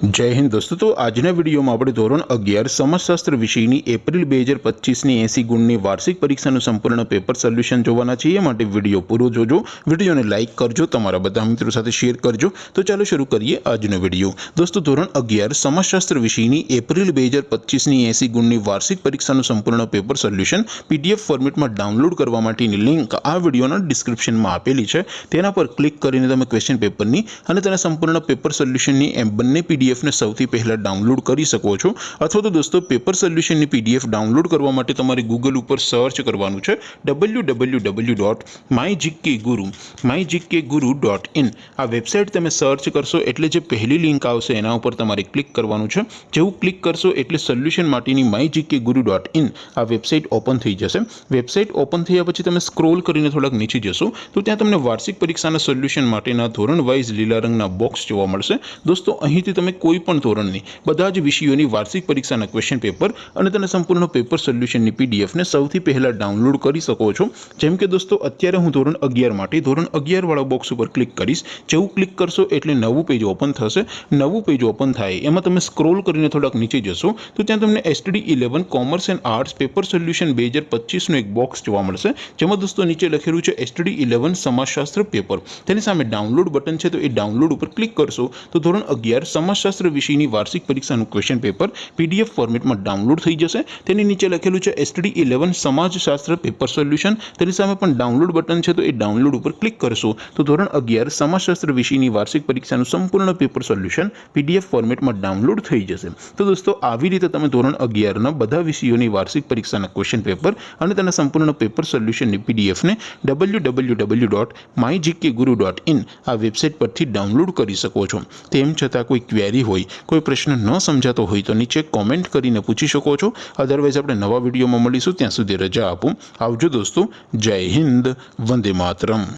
जय हिंद दोस्तों। तो आजना वीडियो में આપણે ધોરણ 11 સમાજશાસ્ત્ર વિષયની એપ્રિલ 2025ની 80 ગુણની વાર્ષિક પરીક્ષાનું સંપૂર્ણ પેપર સોલ્યુશન જોવાના છીએ। માટે વિડિયો પૂરો જોજો, વિડિયોને લાઈક કરજો, તમારા બધા મિત્રો સાથે શેર કરજો। તો ચાલો શરૂ કરીએ આજનો વિડિયો। દોસ્તો ધોરણ 11 સમાજશાસ્ત્ર વિષયની એપ્રિલ 2025ની 80 ગુણની વાર્ષિક પરીક્ષાનું સંપૂર્ણ પેપર સોલ્યુશન પીડીએફ ફોર્મેટમાં ડાઉનલોડ કરવા માટેની લિંક આ વિડિયોના ડિસ્ક્રિપ્શનમાં આપેલી છે। તેના પર ક્લિક કરીને તમે ક્વેશ્ચન પેપરની અને તેના સંપૂર્ણ પેપર સોલ્યુશનની બંને પીડીએફ ने સૌથી પહેલા ડાઉનલોડ કરી શકો છો। અથવા તો દોસ્તો પેપર સોલ્યુશનની પીડીએફ ડાઉનલોડ કરવા માટે તમારે ગૂગલ ઉપર સર્ચ કરવાનું છે www.mygkguru.in। આ વેબસાઇટ તમે સર્ચ કરશો એટલે જે પહેલી લિંક આવશે એના ઉપર તમારે ક્લિક કરવાનું છે। જેવું ક્લિક કરશો એટલે સોલ્યુશન માટેની mygkguru.in આ વેબસાઇટ ઓપન થઈ જશે। વેબસાઇટ ઓપન થયા પછી તમે સ્ક્રોલ કરીને થોડાક નીચે જશો તો ત્યાં તમને વાર્ષિક પરીક્ષાના સોલ્યુશન માટેના ધોરણ વાઇઝ લીલા રંગના બોક્સ જોવા મળશે। દોસ્તો અહીંથી તમે કોઈપણ ધોરણની બધા જ વિષયોની વાર્ષિક પરીક્ષાના ક્વેશ્ચન પેપર અને તેના સંપૂર્ણ પેપર સોલ્યુશનની પીડીએફને સૌથી પહેલા ડાઉનલોડ કરી શકો છો। જેમ કે દોસ્તો અત્યારે હું ધોરણ 11 માટે ધોરણ 11 વાળા બોક્સ ઉપર ક્લિક કરીશ। જેવું ક્લિક કરશો એટલે નવું પેજ ઓપન થશે। નવું પેજ ઓપન થાય એમાં તમે સ્ક્રોલ કરીને થોડાક નીચે જશો તો ત્યાં તમને STD11 commerce and arts paper solution 2025નું એક બોક્સ જોવા મળશે। જેમાં દોસ્તો નીચે લખેલું છે STD11 સમાજશાસ્ત્ર પેપર। તેની સામે ડાઉનલોડ બટન છે તો એ ડાઉનલોડ ઉપર ક્લિક કરશો તો ધોરણ 11 સમાજશાસ્ત્ર વિષયની વાર્ષિક પરીક્ષાનું ક્વેશ્ચન પેપર પીડીએફ ફોર્મેટમાં ડાઉનલોડ થઈ જશે। તેની નીચે લખેલું છે STD11 સમાજશાસ્ત્ર પેપર સોલ્યુશન। તેની સામે પણ ડાઉનલોડ બટન છે તો એ ડાઉનલોડ ઉપર ક્લિક કરશો તો ધોરણ 11 સમાજશાસ્ત્ર વિષયની વાર્ષિક પરીક્ષાનું સંપૂર્ણ પેપર સોલ્યુશન પીડીએફ ફોર્મેટમાં ડાઉનલોડ થઈ જશે। તો દોસ્તો આવી રીતે તમે ધોરણ 11ના બધા વિષયોની વાર્ષિક પરીક્ષાના ક્વેશ્ચન પેપર અને તેના સંપૂર્ણ પેપર સોલ્યુશનની પીડીએફને www.mygkguru.in આ વેબસાઇટ પરથી ડાઉનલોડ કરી શકો છો। તેમ છતાં કોઈ ક્વેરી હોય, कोई प्रश्न न समझातो हो तो नीचे कॉमेंट करीने पूछी शको छो। अदरवाइज आपणे नवा विडियो में मळीशुं, त्यां सुधी रजा आपो। आवजो दोस्तों। जय हिंद, वंदे मातरम।